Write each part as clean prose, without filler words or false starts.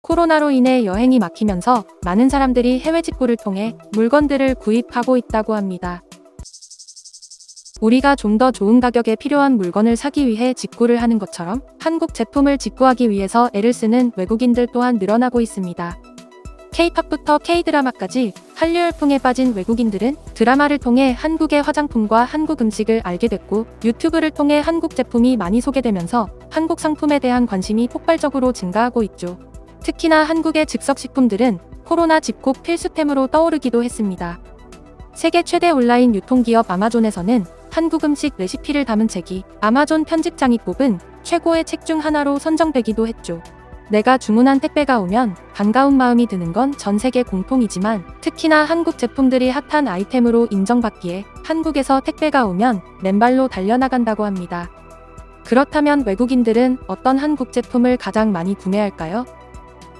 코로나로 인해 여행이 막히면서 많은 사람들이 해외 직구를 통해 물건들을 구입하고 있다고 합니다. 우리가 좀 더 좋은 가격에 필요한 물건을 사기 위해 직구를 하는 것처럼 한국 제품을 직구하기 위해서 애를 쓰는 외국인들 또한 늘어나고 있습니다. K-팝부터 K-드라마까지 한류 열풍에 빠진 외국인들은 드라마를 통해 한국의 화장품과 한국 음식을 알게 됐고, 유튜브를 통해 한국 제품이 많이 소개되면서 한국 상품에 대한 관심이 폭발적으로 증가하고 있죠. 특히나 한국의 즉석식품들은 코로나 집콕 필수템으로 떠오르기도 했습니다. 세계 최대 온라인 유통기업 아마존에서는 한국 음식 레시피를 담은 책이 아마존 편집장이 뽑은 최고의 책 중 하나로 선정되기도 했죠. 내가 주문한 택배가 오면 반가운 마음이 드는 건 전 세계 공통이지만, 특히나 한국 제품들이 핫한 아이템으로 인정받기에 한국에서 택배가 오면 맨발로 달려나간다고 합니다. 그렇다면 외국인들은 어떤 한국 제품을 가장 많이 구매할까요?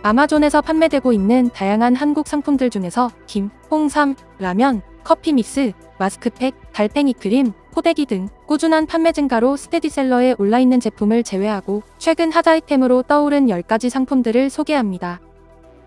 아마존에서 판매되고 있는 다양한 한국 상품들 중에서 김, 홍삼, 라면, 커피 믹스, 마스크팩, 달팽이 크림, 포대기 등 꾸준한 판매 증가로 스테디셀러에 올라있는 제품을 제외하고 최근 핫 아이템으로 떠오른 10가지 상품들을 소개합니다.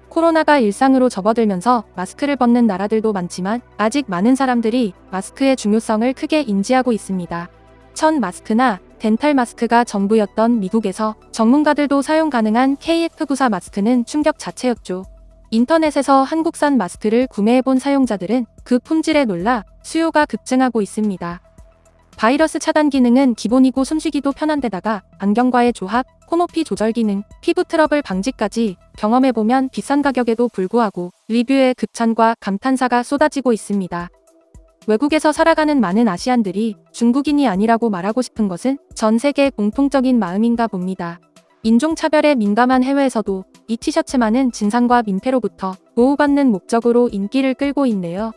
코로나가 일상으로 접어들면서 마스크를 벗는 나라들도 많지만 아직 많은 사람들이 마스크의 중요성을 크게 인지하고 있습니다. 천 마스크나 덴탈 마스크가 전부였던 미국에서 전문가들도 사용 가능한 KF94 마스크는 충격 자체였죠. 인터넷에서 한국산 마스크를 구매해본 사용자들은 그 품질에 놀라 수요가 급증하고 있습니다. 바이러스 차단 기능은 기본이고 숨쉬기도 편한 데다가 안경과의 조합, 코높이 조절 기능, 피부 트러블 방지까지 경험해보면 비싼 가격에도 불구하고 리뷰에 극찬과 감탄사가 쏟아지고 있습니다. 외국에서 살아가는 많은 아시안들이 중국인이 아니라고 말하고 싶은 것은 전 세계 공통적인 마음인가 봅니다. 인종차별에 민감한 해외에서도 이 티셔츠만은 진상과 민폐로부터 보호받는 목적으로 인기를 끌고 있네요.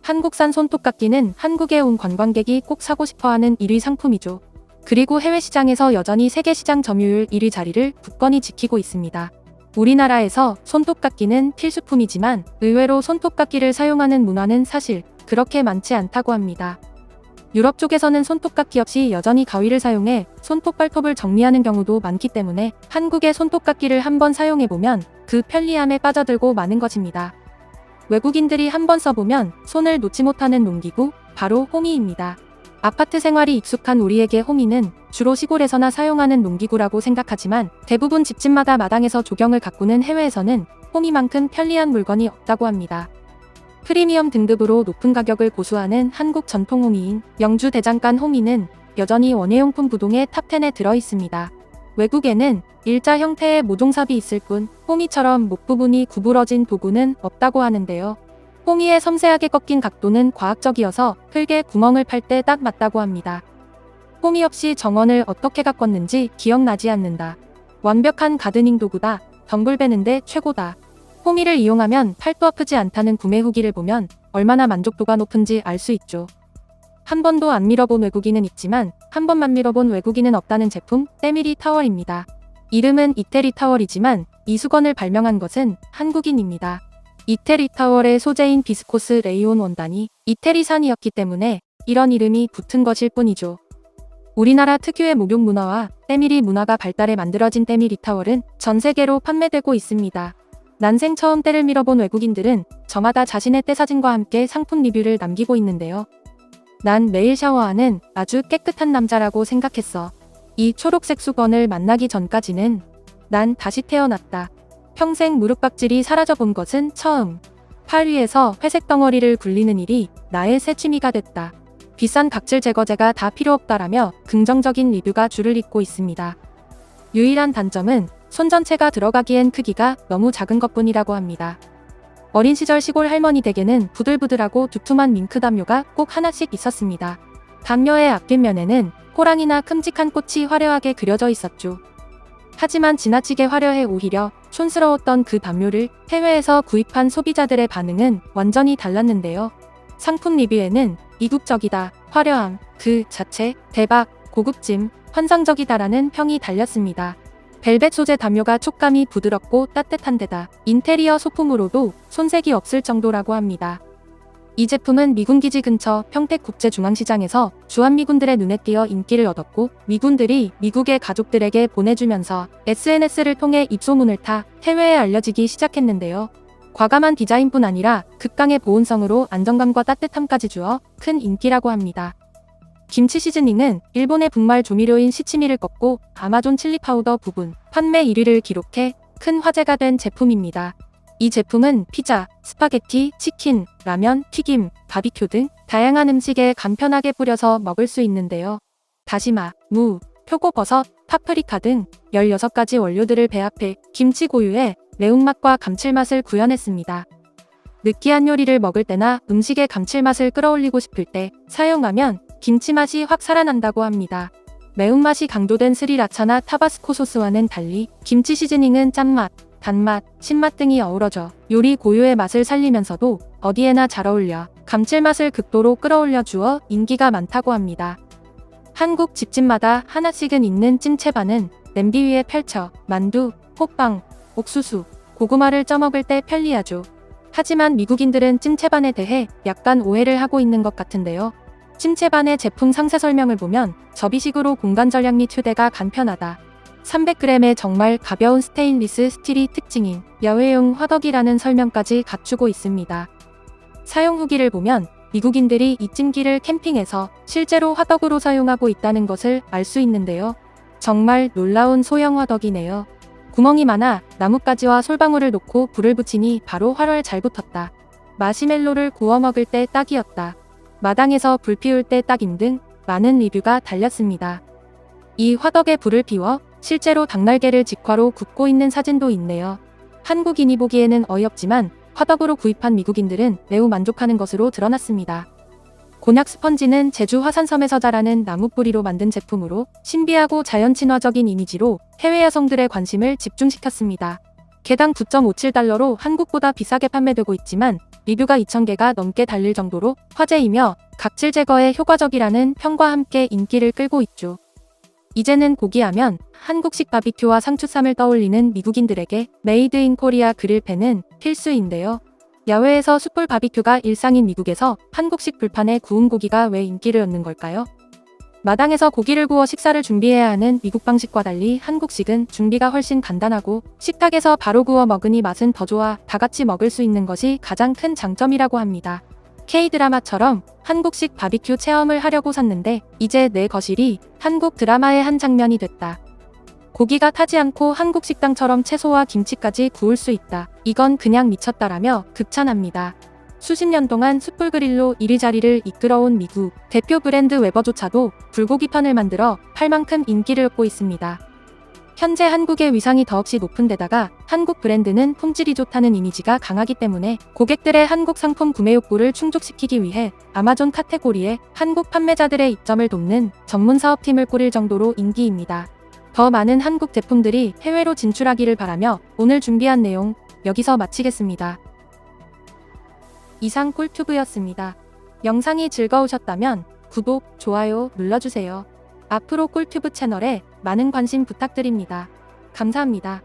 한국산 손톱깎이는 한국에 온 관광객이 꼭 사고 싶어하는 1위 상품이죠. 그리고 해외 시장에서 여전히 세계 시장 점유율 1위 자리를 굳건히 지키고 있습니다. 우리나라에서 손톱깎이는 필수품이지만 의외로 손톱깎이를 사용하는 문화는 사실 그렇게 많지 않다고 합니다. 유럽 쪽에서는 손톱깎이 없이 여전히 가위를 사용해 손톱 발톱을 정리하는 경우도 많기 때문에 한국의 손톱깎이를 한번 사용해보면 그 편리함에 빠져들고 마는 것입니다. 외국인들이 한번 써보면 손을 놓지 못하는 농기구, 바로 호미입니다. 아파트 생활이 익숙한 우리에게 호미는 주로 시골에서나 사용하는 농기구라고 생각하지만 대부분 집집마다 마당에서 조경을 가꾸는 해외에서는 호미만큼 편리한 물건이 없다고 합니다. 프리미엄 등급으로 높은 가격을 고수하는 한국 전통 호미인 영주 대장간 호미는 여전히 원예용품 부동의 탑10에 들어있습니다. 외국에는 일자 형태의 모종삽이 있을 뿐 호미처럼 목 부분이 구부러진 도구는 없다고 하는데요. 호미의 섬세하게 꺾인 각도는 과학적이어서 흙에 구멍을 팔 때 딱 맞다고 합니다. 호미 없이 정원을 어떻게 가꿨는지 기억나지 않는다. 완벽한 가드닝 도구다. 덤불 베는데 최고다. 호미를 이용하면 팔도 아프지 않다는 구매 후기를 보면 얼마나 만족도가 높은지 알 수 있죠. 한 번도 안 밀어본 외국인은 있지만 한 번만 밀어본 외국인은 없다는 제품 때밀이 타월입니다. 이름은 이태리 타월이지만 이 수건을 발명한 것은 한국인입니다. 이태리 타월의 소재인 비스코스 레이온 원단이 이태리산이었기 때문에 이런 이름이 붙은 것일 뿐이죠. 우리나라 특유의 목욕 문화와 때밀이 문화가 발달해 만들어진 때밀이 타월은 전 세계로 판매되고 있습니다. 난생 처음 때를 밀어본 외국인들은 저마다 자신의 때 사진과 함께 상품 리뷰를 남기고 있는데요. 난 매일 샤워하는 아주 깨끗한 남자라고 생각했어. 이 초록색 수건을 만나기 전까지는 난 다시 태어났다. 평생 무릎박질이 사라져 본 것은 처음. 팔 위에서 회색 덩어리를 굴리는 일이 나의 새 취미가 됐다. 비싼 각질 제거제가 다 필요 없다라며 긍정적인 리뷰가 줄을 잇고 있습니다. 유일한 단점은 손 전체가 들어가기엔 크기가 너무 작은 것뿐이라고 합니다. 어린 시절 시골 할머니 댁에는 부들부들하고 두툼한 밍크 담요가 꼭 하나씩 있었습니다. 담요의 앞뒷면에는 호랑이나 큼직한 꽃이 화려하게 그려져 있었죠. 하지만 지나치게 화려해 오히려 촌스러웠던 그 담요를 해외에서 구입한 소비자들의 반응은 완전히 달랐는데요. 상품 리뷰에는 이국적이다, 화려함, 그 자체, 대박, 고급짐, 환상적이다라는 평이 달렸습니다. 벨벳 소재 담요가 촉감이 부드럽고 따뜻한 데다 인테리어 소품으로도 손색이 없을 정도라고 합니다. 이 제품은 미군 기지 근처 평택국제중앙시장에서 주한미군들의 눈에 띄어 인기를 얻었고, 미군들이 미국의 가족들에게 보내주면서 SNS를 통해 입소문을 타 해외에 알려지기 시작했는데요. 과감한 디자인뿐 아니라 극강의 보온성으로 안정감과 따뜻함까지 주어 큰 인기라고 합니다. 김치 시즈닝은 일본의 분말 조미료인 시치미를 꺾고 아마존 칠리 파우더 부분 판매 1위를 기록해 큰 화제가 된 제품입니다. 이 제품은 피자, 스파게티, 치킨, 라면, 튀김, 바비큐 등 다양한 음식에 간편하게 뿌려서 먹을 수 있는데요. 다시마, 무, 표고버섯, 파프리카 등 16가지 원료들을 배합해 김치 고유의 매운맛과 감칠맛을 구현했습니다. 느끼한 요리를 먹을 때나 음식의 감칠맛을 끌어올리고 싶을 때 사용하면 김치 맛이 확 살아난다고 합니다. 매운맛이 강조된 스리라차나 타바스코 소스와는 달리 김치 시즈닝은 짠맛, 단맛, 신맛 등이 어우러져 요리 고유의 맛을 살리면서도 어디에나 잘 어울려 감칠맛을 극도로 끌어올려 주어 인기가 많다고 합니다. 한국 집집마다 하나씩은 있는 찜채반은 냄비 위에 펼쳐 만두, 호빵, 옥수수, 고구마를 쪄먹을 때 편리하죠. 하지만 미국인들은 찜채반에 대해 약간 오해를 하고 있는 것 같은데요. 찜채반의 제품 상세 설명을 보면 접이식으로 공간 절약 및 휴대가 간편하다. 300g의 정말 가벼운 스테인리스 스틸이 특징인 야외용 화덕이라는 설명까지 갖추고 있습니다. 사용 후기를 보면 미국인들이 이 찜기를 캠핑에서 실제로 화덕으로 사용하고 있다는 것을 알 수 있는데요. 정말 놀라운 소형 화덕이네요. 구멍이 많아 나뭇가지와 솔방울을 놓고 불을 붙이니 바로 활활 잘 붙었다. 마시멜로를 구워 먹을 때 딱이었다. 마당에서 불 피울 때 딱임 등 많은 리뷰가 달렸습니다. 이 화덕에 불을 피워 실제로 닭날개를 직화로 굽고 있는 사진도 있네요. 한국인이 보기에는 어이없지만 화덕으로 구입한 미국인들은 매우 만족하는 것으로 드러났습니다. 곤약 스펀지는 제주 화산섬에서 자라는 나무 뿌리로 만든 제품으로 신비하고 자연 친화적인 이미지로 해외 여성들의 관심을 집중시켰습니다. 개당 9.57달러로 한국보다 비싸게 판매되고 있지만 리뷰가 2,000개가 넘게 달릴 정도로 화제이며 각질 제거에 효과적이라는 평과 함께 인기를 끌고 있죠. 이제는 고기하면 한국식 바비큐와 상추쌈을 떠올리는 미국인들에게 메이드 인 코리아 그릴팬은 필수인데요. 야외에서 숯불 바비큐가 일상인 미국에서 한국식 불판에 구운 고기가 왜 인기를 얻는 걸까요? 마당에서 고기를 구워 식사를 준비해야 하는 미국 방식과 달리 한국식은 준비가 훨씬 간단하고 식탁에서 바로 구워 먹으니 맛은 더 좋아 다 같이 먹을 수 있는 것이 가장 큰 장점이라고 합니다. K-드라마처럼 한국식 바비큐 체험을 하려고 샀는데 이제 내 거실이 한국 드라마의 한 장면이 됐다. 고기가 타지 않고 한국 식당처럼 채소와 김치까지 구울 수 있다. 이건 그냥 미쳤다라며 극찬합니다. 수십 년 동안 숯불 그릴로 이리자리를 이끌어온 미국 대표 브랜드 웨버조차도 불고기판을 만들어 팔 만큼 인기를 얻고 있습니다. 현재 한국의 위상이 더없이 높은 데다가 한국 브랜드는 품질이 좋다는 이미지가 강하기 때문에 고객들의 한국 상품 구매 욕구를 충족시키기 위해 아마존 카테고리에 한국 판매자들의 입점을 돕는 전문 사업팀을 꾸릴 정도로 인기입니다. 더 많은 한국 제품들이 해외로 진출하기를 바라며 오늘 준비한 내용 여기서 마치겠습니다. 이상 꿀튜브였습니다. 영상이 즐거우셨다면 구독, 좋아요 눌러주세요. 앞으로 꿀튜브 채널에 많은 관심 부탁드립니다. 감사합니다.